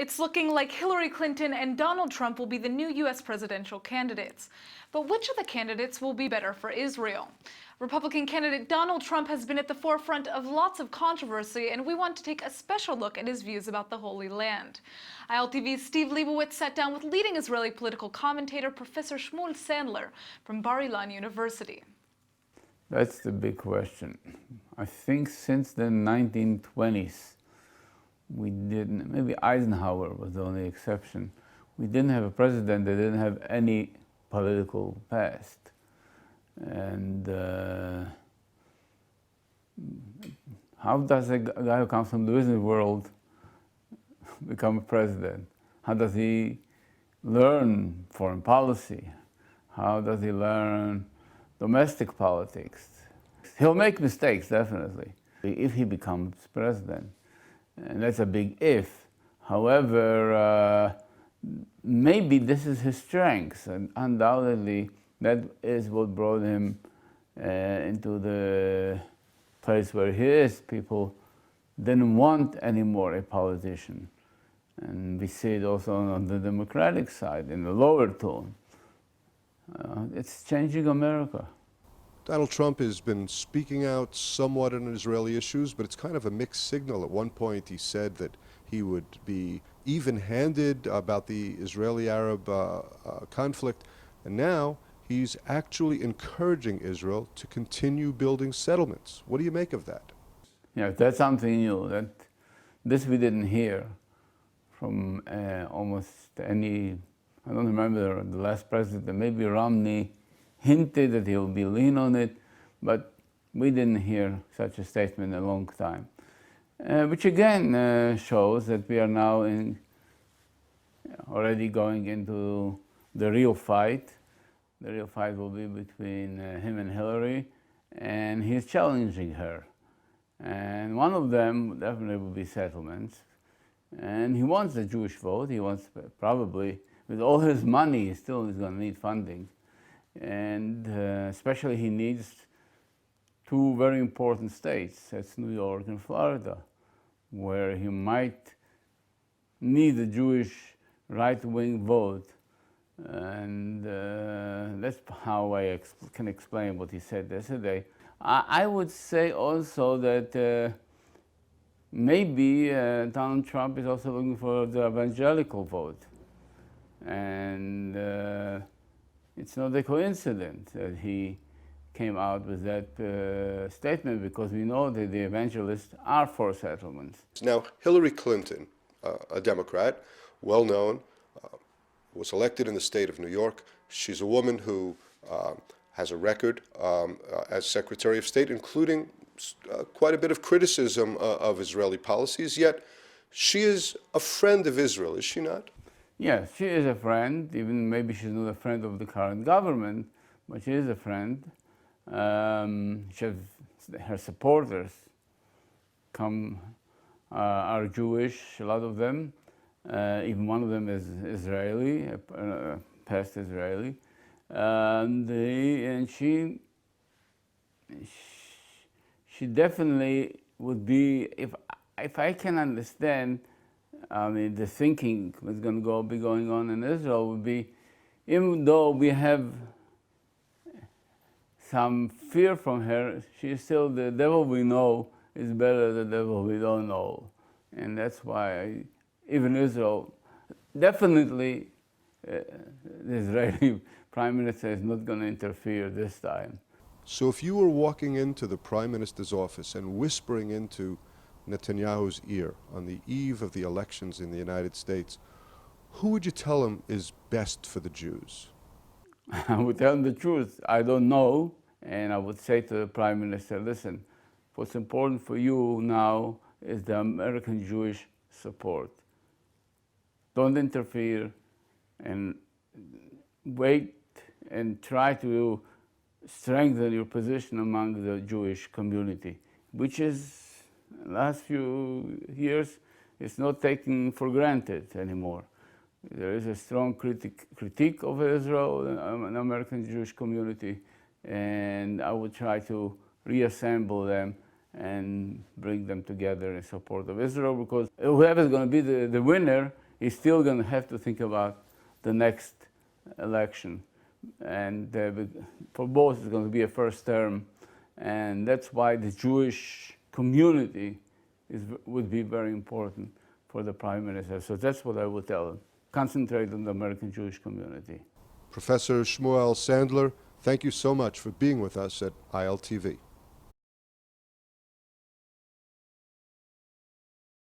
It's looking like Hillary Clinton and Donald Trump will be the new U.S. presidential candidates. But which of the candidates will be better for Israel? Republican candidate Donald Trump has been at the forefront of lots of controversy, and we want to take a special look at his views about the Holy Land. ILTV's Steve Leibowitz sat down with leading Israeli political commentator Professor Shmuel Sandler from Bar-Ilan University. That's the big question. I think since the 1920s, we didn't, maybe Eisenhower was the only exception, we didn't have a president that didn't have any political past. And how does a guy who comes from the business world become a president? How does he learn foreign policy? How does he learn domestic politics? He'll make mistakes, definitely, if he becomes president. And that's a big if. However, maybe this is his strength, and undoubtedly that is what brought him into the place where he is. People didn't want anymore a politician. And we see it also on the Democratic side, in the lower tone. It's changing America. Donald Trump has been speaking out somewhat on Israeli issues, but it's kind of a mixed signal. At one point he said that he would be even-handed about the Israeli-Arab conflict, and now he's actually encouraging Israel to continue building settlements. What do you make of that? Yeah, that's something new. This we didn't hear from almost any, I don't remember the last president, maybe Romney hinted that he'll be lean on it, but we didn't hear such a statement in a long time. Which again shows that we are now already going into the real fight. The real fight will be between him and Hillary, and he's challenging her. And one of them definitely will be settlements. And he wants the Jewish vote. He wants, probably, with all his money, he still is going to need funding. And especially he needs two very important states, that's New York and Florida, where he might need the Jewish right-wing vote. And that's how I can explain what he said yesterday. I would say also that maybe Donald Trump is also looking for the evangelical vote. And it's not a coincidence that he came out with that statement, because we know that the evangelists are for settlements. Now, Hillary Clinton, a Democrat, well known, was elected in the state of New York. She's a woman who has a record as Secretary of State, including quite a bit of criticism of Israeli policies, yet she is a friend of Israel, is she not? Yes, she is a friend. Even maybe she's not a friend of the current government, but she is a friend. Her supporters are Jewish, a lot of them. Even one of them is Israeli, past Israeli. And she definitely would be, if I can understand, I mean, the thinking that's going to be going on in Israel would be, even though we have some fear from her, she's still the devil we know is better than the devil we don't know. And that's why even Israel, definitely the Israeli Prime Minister is not going to interfere this time. So if you were walking into the Prime Minister's office and whispering into Netanyahu's ear on the eve of the elections in the United States, who would you tell him is best for the Jews? I would tell him the truth. I don't know. And I would say to the Prime Minister, listen, what's important for you now is the American Jewish support. Don't interfere, and wait and try to strengthen your position among the Jewish community, which is, last few years, it's not taken for granted anymore. There is a strong critique of Israel and the American Jewish community, and I would try to reassemble them and bring them together in support of Israel, because whoever is going to be the winner he's still going to have to think about the next election. And for both, it's going to be a first term. And that's why the Jewish community would be very important for the prime minister. So that's what I would tell him. Concentrate on the American Jewish community. Professor Shmuel Sandler, thank you so much for being with us at ILTV.